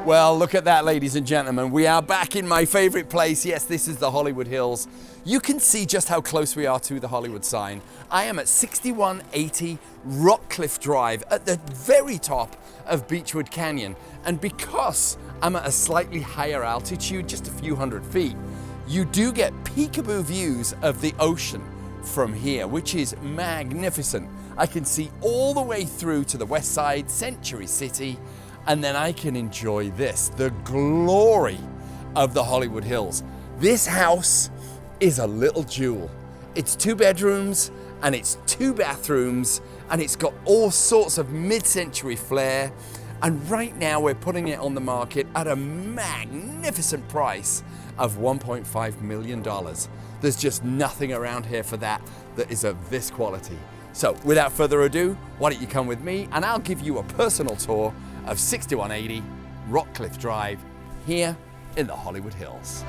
Well, look at that, ladies and gentlemen. We are back in my favorite place. Yes, this is the Hollywood Hills. You can see just how close we are to the Hollywood sign. I am at 6180 Rockcliff Drive at the very top of Beachwood Canyon. And because I'm at a slightly higher altitude, just a few hundred feet, you do get peekaboo views of the ocean from here, which is magnificent. I can see all the way through to the west side, Century City, and then I can enjoy this, the glory of the Hollywood Hills. This house is a little jewel. It's 2 bedrooms and it's 2 bathrooms and it's got all sorts of mid-century flair. And right now we're putting it on the market at a magnificent price of $1.5 million. There's just nothing around here for that is of this quality. So without further ado, why don't you come with me and I'll give you a personal tour of 6180 Rockcliff Drive here in the Hollywood Hills.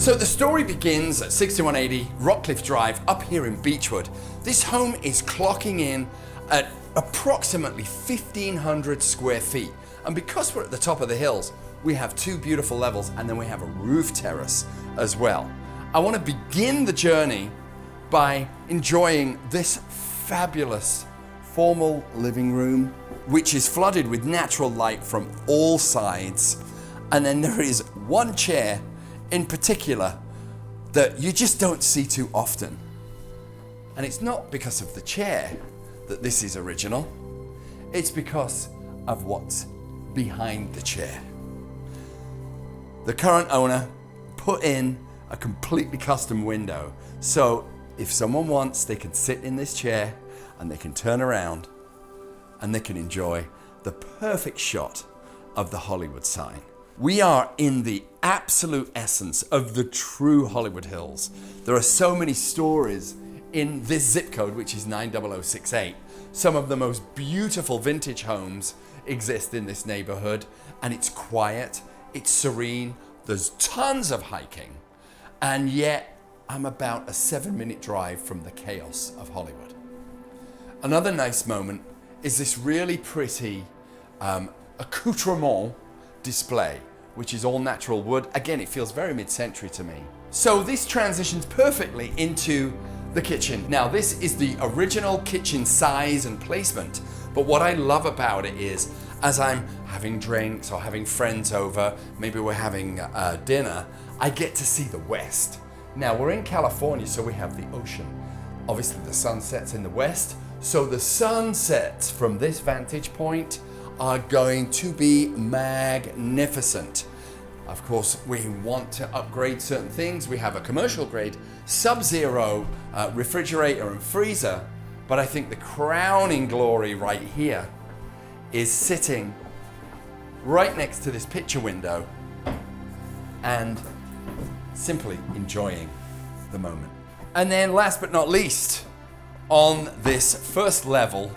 So the story begins at 6180 Rockcliff Drive up here in Beachwood. This home is clocking in at approximately 1,500 square feet. And because we're at the top of the hills, we have 2 beautiful levels and then we have a roof terrace as well. I want to begin the journey by enjoying this fabulous formal living room, which is flooded with natural light from all sides. And then there is one chair in particular that you just don't see too often. And it's not because of the chair that this is original, it's because of what's behind the chair. The current owner put in a completely custom window, so if someone wants, they can sit in this chair and they can turn around and they can enjoy the perfect shot of the Hollywood sign. We are in the absolute essence of the true Hollywood Hills. There are so many stories in this zip code, which is 90068. Some of the most beautiful vintage homes exist in this neighborhood, and it's quiet, it's serene, there's tons of hiking, and yet I'm about a 7-minute drive from the chaos of Hollywood. Another nice moment is this really pretty accoutrement display, which is all natural wood. Again, it feels very mid-century to me. So this transitions perfectly into the kitchen. Now, this is the original kitchen size and placement, but what I love about it is, as I'm having drinks or having friends over, maybe we're having dinner, I get to see the west. Now, we're in California, so we have the ocean. Obviously, the sun sets in the west, so the sunsets from this vantage point are going to be magnificent. Of course, we want to upgrade certain things. We have a commercial grade sub-zero refrigerator and freezer, but I think the crowning glory right here is sitting right next to this picture window and simply enjoying the moment. And then last but not least, on this first level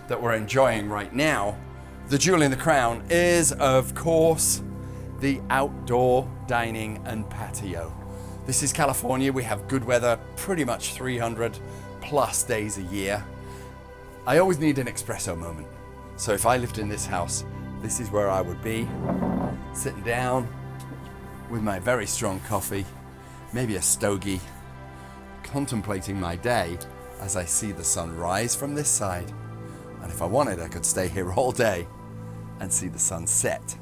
that we're enjoying right now, the jewel in the crown is, of course, the outdoor dining and patio. This is California. We have good weather pretty much 300 plus days a year. I always need an espresso moment. So if I lived in this house, this is where I would be, sitting down with my very strong coffee, maybe a stogie, contemplating my day as I see the sun rise from this side. And if I wanted, I could stay here all day and see the sun set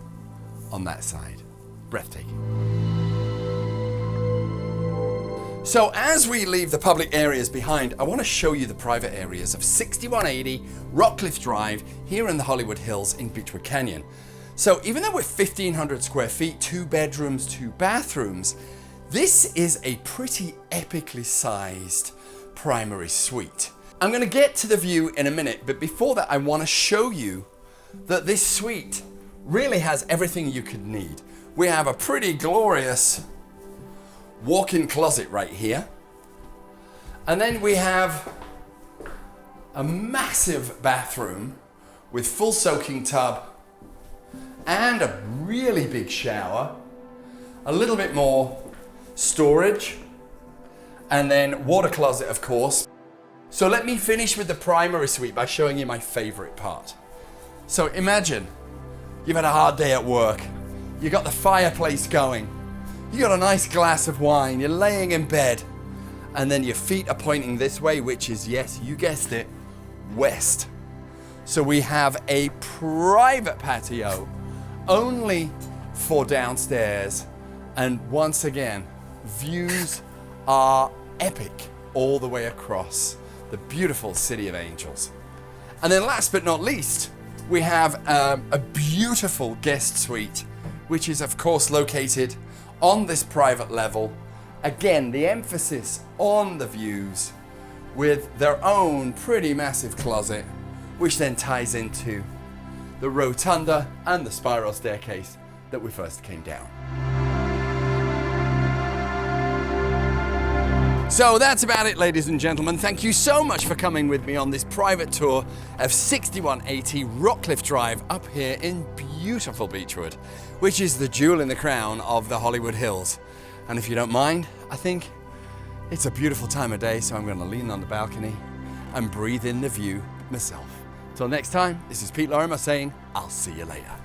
on that side. Breathtaking. So as we leave the public areas behind, I want to show you the private areas of 6180 Rockcliff Drive here in the Hollywood Hills in Beachwood Canyon. So even though we're 1,500 square feet, 2 bedrooms, 2 bathrooms, this is a pretty epically sized primary suite. I'm going to get to the view in a minute, but before that I want to show you that this suite really has everything you could need. We have a pretty glorious walk-in closet right here. And then we have a massive bathroom with full soaking tub and a really big shower, a little bit more storage, and then water closet, of course. So let me finish with the primary suite by showing you my favorite part. So imagine you've had a hard day at work. You got the fireplace going. You got a nice glass of wine. You're laying in bed. And then your feet are pointing this way, which is, yes, you guessed it, west. So we have a private patio only for downstairs. And once again, views are epic all the way across the beautiful City of Angels. And then last but not least, we have a beautiful guest suite, which is of course located on this private level. Again, the emphasis on the views with their own pretty massive closet, which then ties into the rotunda and the spiral staircase that we first came down. So that's about it, ladies and gentlemen. Thank you so much for coming with me on this private tour of 6180 Rockcliff Drive up here in beautiful Beachwood, which is the jewel in the crown of the Hollywood Hills. And if you don't mind, I think it's a beautiful time of day, so I'm going to lean on the balcony and breathe in the view myself. Till next time, this is Pete Lorimer saying, I'll see you later.